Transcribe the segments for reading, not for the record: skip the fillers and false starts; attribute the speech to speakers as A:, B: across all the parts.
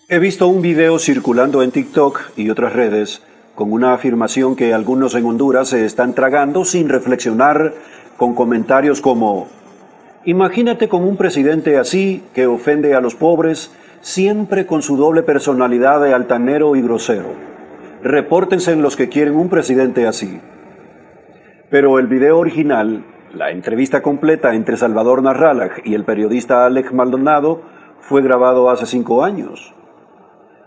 A: He visto un video circulando en TikTok y otras redes con una afirmación que algunos en Honduras se están tragando sin reflexionar, con comentarios como: imagínate con un presidente así que ofende a los pobres, siempre con su doble personalidad de altanero y grosero. Repórtense en los que quieren un presidente así. Pero el video original, la entrevista completa entre Salvador Narrala y el periodista Alex Maldonado, fue grabado hace 5 años.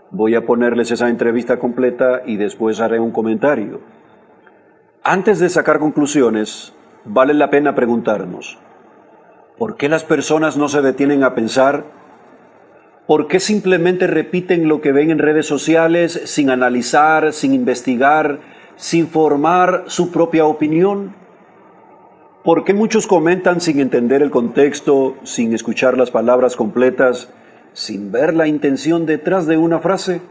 A: Voy a ponerles esa entrevista completa y después haré un comentario. Antes de sacar conclusiones, vale la pena preguntarnos: ¿por qué las personas no se detienen a pensar? ¿Por qué simplemente repiten lo que ven en redes sociales sin analizar, sin investigar, sin formar su propia opinión? ¿Por qué muchos comentan sin entender el contexto, sin escuchar las palabras completas, sin ver la intención detrás de una frase?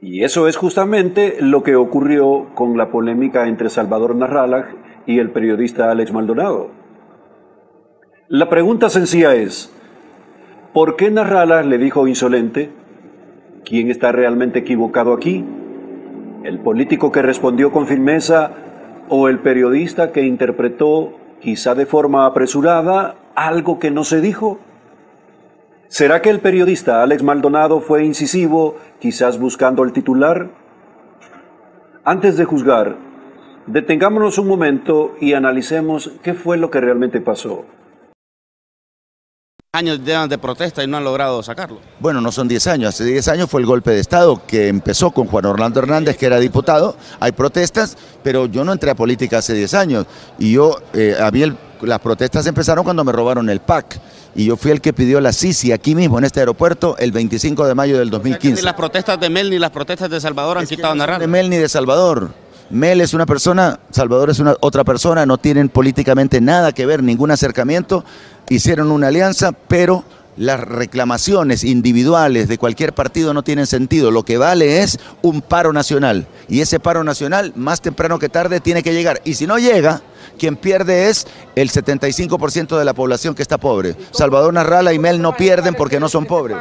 A: Y eso es justamente lo que ocurrió con la polémica entre Salvador Narrala y el periodista Alex Maldonado. La pregunta sencilla es: ¿por qué Narrala le dijo insolente? ¿Quién está realmente equivocado aquí? ¿El político que respondió con firmeza o el periodista que interpretó, quizá de forma apresurada, algo que no se dijo? ¿Será que el periodista Alex Maldonado fue incisivo, quizás buscando el titular? Antes de juzgar, detengámonos un momento y analicemos qué fue lo que realmente pasó.
B: Años de protesta y no han logrado sacarlo.
C: Bueno, no son 10 años. Hace 10 años fue el golpe de Estado que empezó con Juan Orlando Hernández, que era diputado. Hay protestas, pero yo no entré a política hace 10 años. Y las protestas empezaron cuando me robaron el PAC. Y yo fui el que pidió la Sisi aquí mismo, en este aeropuerto, el 25 de mayo del 2015. O sea,
B: ni las protestas de Mel ni las protestas de Salvador han quitado a Narrala.
C: De Mel ni de Salvador. Mel es una persona, Salvador es otra persona, no tienen políticamente nada que ver, ningún acercamiento. Hicieron una alianza, pero las reclamaciones individuales de cualquier partido no tienen sentido. Lo que vale es un paro nacional. Y ese paro nacional, más temprano que tarde, tiene que llegar. Y si no llega, quien pierde es el 75% de la población que está pobre. Salvador Narrala y Mel no pierden porque no son pobres.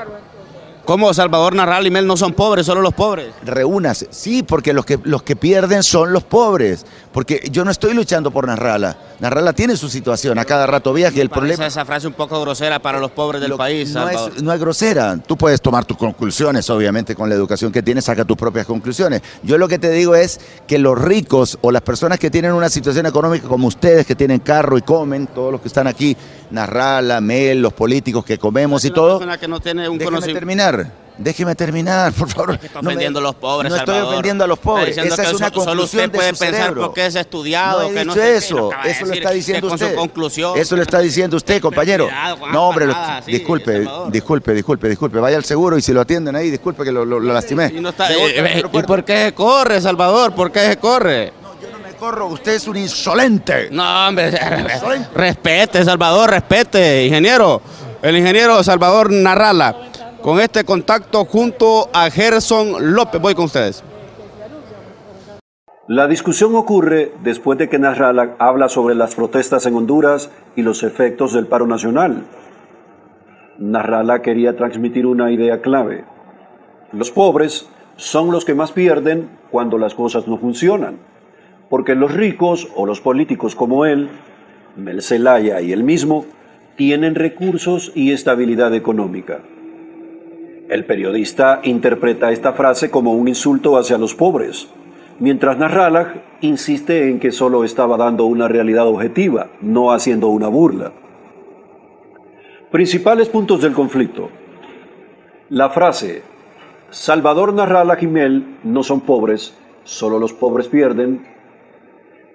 B: ¿Cómo Salvador Narrala y Mel no son pobres, solo los pobres?
C: Reúnase, sí, porque los que pierden son los pobres. Porque yo no estoy luchando por Narrala. Narrala tiene su situación, a cada rato viaja y el problema...
B: Esa frase un poco grosera para los pobres del país, Salvador.
C: No es grosera. Tú puedes tomar tus conclusiones, obviamente, con la educación que tienes, saca tus propias conclusiones. Yo lo que te digo es que los ricos o las personas que tienen una situación económica como ustedes, que tienen carro y comen, todos los que están aquí, Narrala, Mel, los políticos que comemos y todo...
B: Que no tiene un
C: Déjeme terminar, por favor.
B: Está ofendiendo a los pobres,
C: No estoy ofendiendo a los pobres. Esa es una conclusión
B: solo usted puede
C: de su
B: pensar
C: cerebro.
B: porque es estudiado.
C: No he dicho eso. Eso lo está diciendo usted. Eso lo está diciendo usted, compañero. No, hombre, disculpe. Vaya al seguro y si lo atienden ahí, disculpe que lo lastimé.
B: ¿Y por qué se corre, Salvador? ¿Por qué se corre?
C: Yo no me corro, usted es un insolente.
B: No, hombre, respete, Salvador, respete, ingeniero. El ingeniero Salvador Narrala. Con este contacto junto a Gerson López. Voy con ustedes.
A: La discusión ocurre después de que Narrala habla sobre las protestas en Honduras y los efectos del paro nacional. Narrala quería transmitir una idea clave: los pobres son los que más pierden cuando las cosas no funcionan, porque los ricos o los políticos como él, Mel Zelaya y él mismo, tienen recursos y estabilidad económica. El periodista interpreta esta frase como un insulto hacia los pobres, mientras Narrala insiste en que solo estaba dando una realidad objetiva, no haciendo una burla. Principales puntos del conflicto. La frase Salvador Narrala y Mel no son pobres, solo los pobres pierden.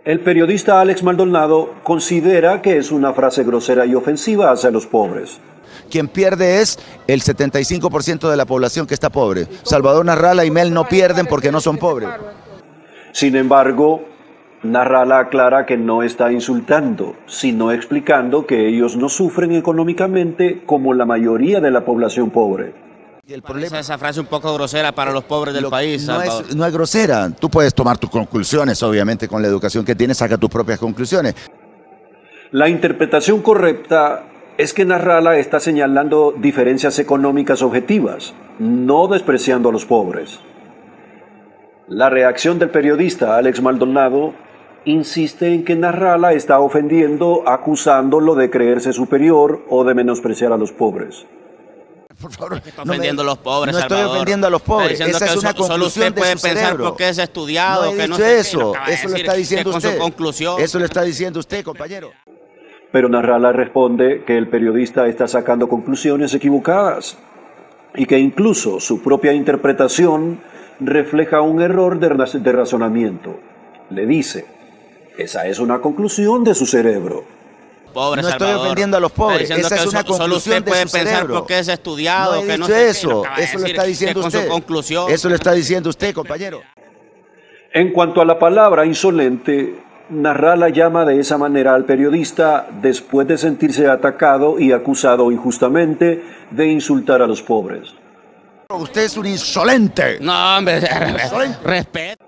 A: El periodista Alex Maldonado considera que es una frase grosera y ofensiva hacia los pobres.
C: Quien pierde es el 75% de la población que está pobre. Salvador Narrala y Mel no pierden porque no son pobres.
A: Sin embargo, Narrala aclara que no está insultando, sino explicando que ellos no sufren económicamente como la mayoría de la población pobre.
C: Y el problema...
B: Esa frase un poco grosera para los pobres del país, Salvador.
C: No es grosera. Tú puedes tomar tus conclusiones, obviamente, con la educación que tienes, saca tus propias conclusiones.
A: La interpretación correcta es que Nasrallah está señalando diferencias económicas objetivas, no despreciando a los pobres. La reacción del periodista Alex Maldonado insiste en que Nasrallah está ofendiendo, acusándolo de creerse superior o de menospreciar a los pobres.
C: Por favor,
B: Está ofendiendo a los pobres,
C: no estoy
B: Salvador.
C: ofendiendo a los pobres. Esa es una
B: solo usted
C: conclusión de
B: puede
C: su
B: pensar
C: cerebro.
B: porque es estudiado,
C: No he
B: que no
C: dicho
B: sé
C: eso.
B: qué, lo
C: Eso lo está diciendo
B: que
C: usted.
B: con su conclusión.
C: Eso lo está diciendo usted, compañero.
A: Pero Nasrallah responde que el periodista está sacando conclusiones equivocadas y que incluso su propia interpretación refleja un error de razonamiento. Le dice, esa es una conclusión de su cerebro.
B: Pobre
C: No estoy
B: Salvador.
C: ofendiendo a los pobres.
B: Está diciendo
C: Esa
B: que
C: es una
B: solo
C: conclusión
B: usted
C: de
B: puede
C: su
B: pensar
C: cerebro.
B: porque es estudiado,
C: No he
B: que no
C: dicho
B: sé qué,
C: eso.
B: lo acaba de
C: Eso lo
B: decir,
C: está diciendo
B: que con
C: usted.
B: su conclusión.
C: Eso lo está diciendo usted, compañero.
A: En cuanto a la palabra insolente, Nasrallah llama de esa manera al periodista después de sentirse atacado y acusado injustamente de insultar a los pobres.
C: Usted es un insolente.
B: No, hombre, respeto.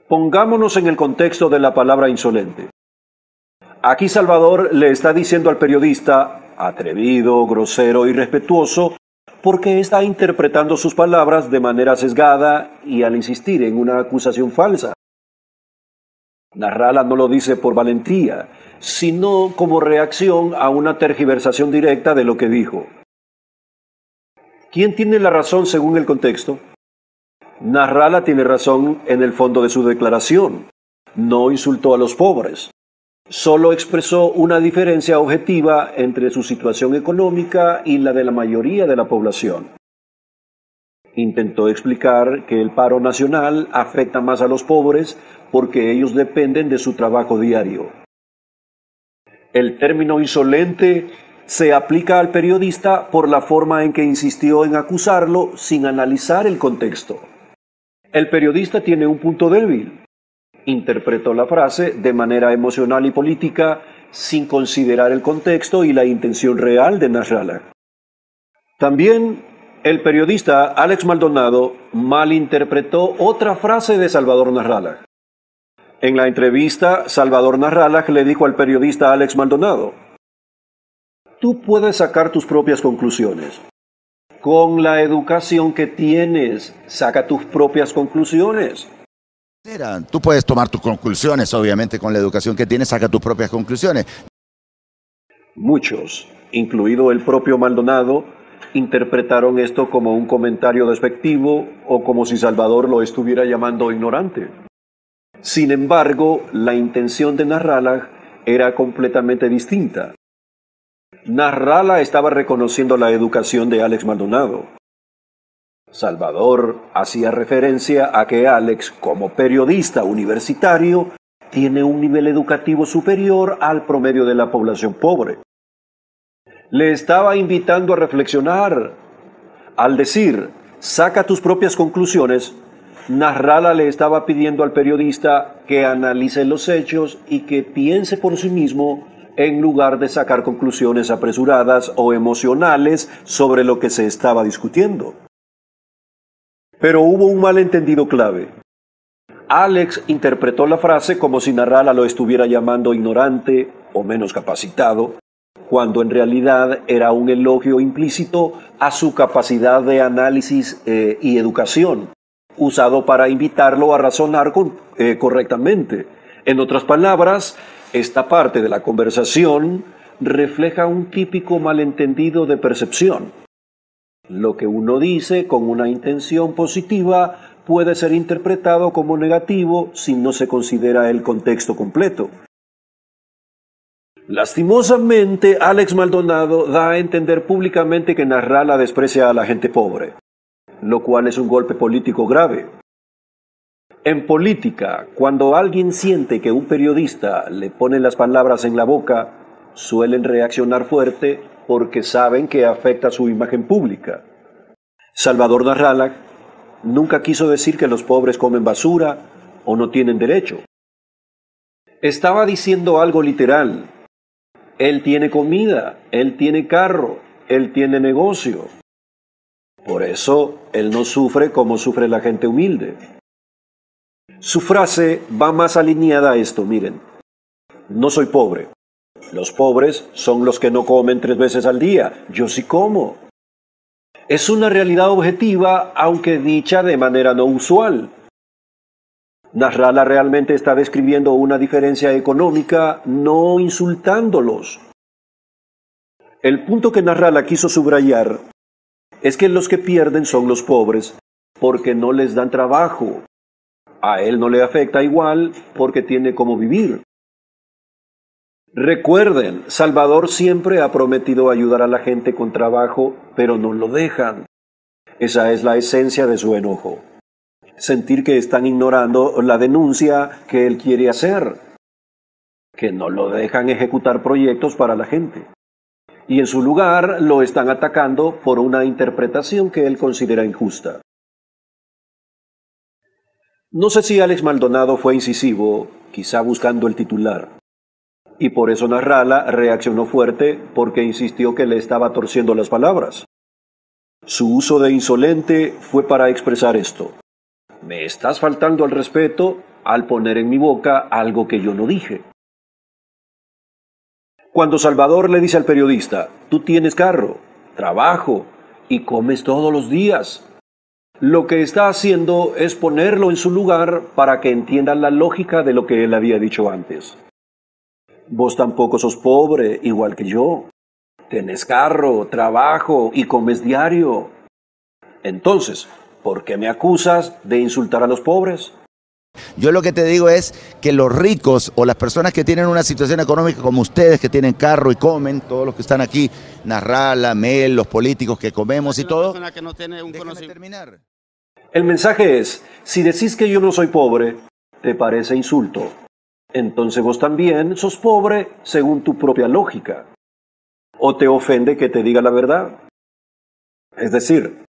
A: Pongámonos en el contexto de la palabra insolente. Aquí Salvador le está diciendo al periodista, atrevido, grosero, irrespetuoso, porque está interpretando sus palabras de manera sesgada y al insistir en una acusación falsa. Nasrallah no lo dice por valentía, sino como reacción a una tergiversación directa de lo que dijo. ¿Quién tiene la razón según el contexto? Nasrallah tiene razón en el fondo de su declaración. No insultó a los pobres. Solo expresó una diferencia objetiva entre su situación económica y la de la mayoría de la población. Intentó explicar que el paro nacional afecta más a los pobres porque ellos dependen de su trabajo diario. El término insolente se aplica al periodista por la forma en que insistió en acusarlo sin analizar el contexto. El periodista tiene un punto débil. Interpretó la frase de manera emocional y política sin considerar el contexto y la intención real de Nasrallah. También el periodista Alex Maldonado malinterpretó otra frase de Salvador Nasrallah. En la entrevista, Salvador Nasrallah le dijo al periodista Alex Maldonado, tú puedes sacar tus propias conclusiones. Con la educación que tienes, saca tus propias conclusiones.
C: Tú puedes tomar tus conclusiones, obviamente, con la educación que tienes, saca tus propias conclusiones.
A: Muchos, incluido el propio Maldonado, interpretaron esto como un comentario despectivo o como si Salvador lo estuviera llamando ignorante. Sin embargo, la intención de Nasrallah era completamente distinta. Nasrallah estaba reconociendo la educación de Alex Maldonado. Salvador hacía referencia a que Alex, como periodista universitario, tiene un nivel educativo superior al promedio de la población pobre. Le estaba invitando a reflexionar. Al decir, saca tus propias conclusiones, Nasrallah le estaba pidiendo al periodista que analice los hechos y que piense por sí mismo en lugar de sacar conclusiones apresuradas o emocionales sobre lo que se estaba discutiendo. Pero hubo un malentendido clave. Alex interpretó la frase como si Nasrallah lo estuviera llamando ignorante o menos capacitado, cuando en realidad era un elogio implícito a su capacidad de análisis y educación, usado para invitarlo a razonar correctamente. En otras palabras, esta parte de la conversación refleja un típico malentendido de percepción. Lo que uno dice con una intención positiva puede ser interpretado como negativo si no se considera el contexto completo. Lastimosamente, Alex Maldonado da a entender públicamente que Nasrallah desprecia a la gente pobre, lo cual es un golpe político grave. En política, cuando alguien siente que un periodista le pone las palabras en la boca, suelen reaccionar fuerte porque saben que afecta su imagen pública. Salvador Nasrallah nunca quiso decir que los pobres comen basura o no tienen derecho. Estaba diciendo algo literal. Él tiene comida, él tiene carro, él tiene negocio. Por eso, él no sufre como sufre la gente humilde. Su frase va más alineada a esto, miren. No soy pobre, Los pobres son los que no comen 3 veces al día. Yo sí como. Es una realidad objetiva, aunque dicha de manera no usual. Nasrallah realmente está describiendo una diferencia económica, no insultándolos. El punto que Nasrallah quiso subrayar es que los que pierden son los pobres porque no les dan trabajo. A él no le afecta igual porque tiene cómo vivir. Recuerden, Salvador siempre ha prometido ayudar a la gente con trabajo, pero no lo dejan. Esa es la esencia de su enojo. Sentir que están ignorando la denuncia que él quiere hacer, que no lo dejan ejecutar proyectos para la gente. Y en su lugar lo están atacando por una interpretación que él considera injusta. No sé si Alex Maldonado fue incisivo, quizá buscando el titular. Y por eso Nasrallah reaccionó fuerte porque insistió que le estaba torciendo las palabras. Su uso de insolente fue para expresar esto. Me estás faltando al respeto al poner en mi boca algo que yo no dije. Cuando Salvador le dice al periodista, tú tienes carro, trabajo y comes todos los días, lo que está haciendo es ponerlo en su lugar para que entiendan la lógica de lo que él había dicho antes. Vos tampoco sos pobre, igual que yo. Tenés carro, trabajo y comes diario. Entonces, ¿por qué me acusas de insultar a los pobres?
C: Yo lo que te digo es que los ricos o las personas que tienen una situación económica como ustedes, que tienen carro y comen, todos los que están aquí, Nasrallah, Mel, los políticos que comemos y todo.
B: Que no tiene un
C: terminar.
A: El mensaje es, si decís que yo no soy pobre, te parece insulto. Entonces vos también sos pobre según tu propia lógica. ¿O te ofende que te diga la verdad? Es decir,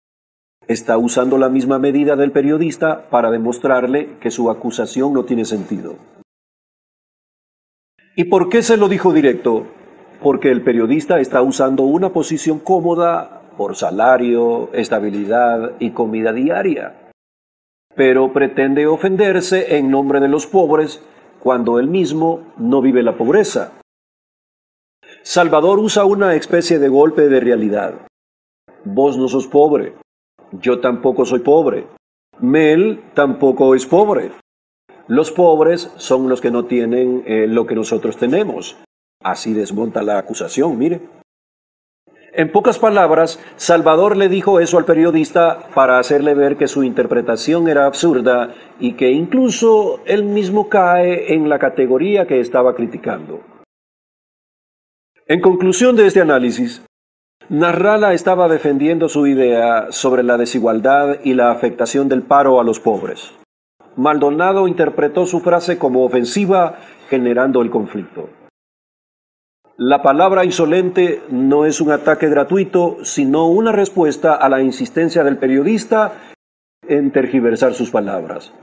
A: está usando la misma medida del periodista para demostrarle que su acusación no tiene sentido. ¿Y por qué se lo dijo directo? Porque el periodista está usando una posición cómoda por salario, estabilidad y comida diaria. Pero pretende ofenderse en nombre de los pobres cuando él mismo no vive la pobreza. Salvador usa una especie de golpe de realidad. Vos no sos pobre. Yo tampoco soy pobre. Mel tampoco es pobre. Los pobres son los que no tienen lo que nosotros tenemos. Así desmonta la acusación, mire. En pocas palabras, Salvador le dijo eso al periodista para hacerle ver que su interpretación era absurda y que incluso él mismo cae en la categoría que estaba criticando. En conclusión de este análisis, Nasrallah estaba defendiendo su idea sobre la desigualdad y la afectación del paro a los pobres. Maldonado interpretó su frase como ofensiva, generando el conflicto. La palabra insolente no es un ataque gratuito, sino una respuesta a la insistencia del periodista en tergiversar sus palabras.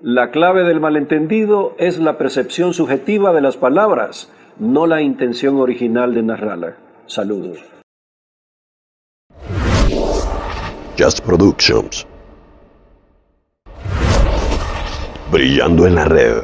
A: La clave del malentendido es la percepción subjetiva de las palabras, no la intención original de Nasrallah. Saludos.
D: Just Productions. Brillando en la red.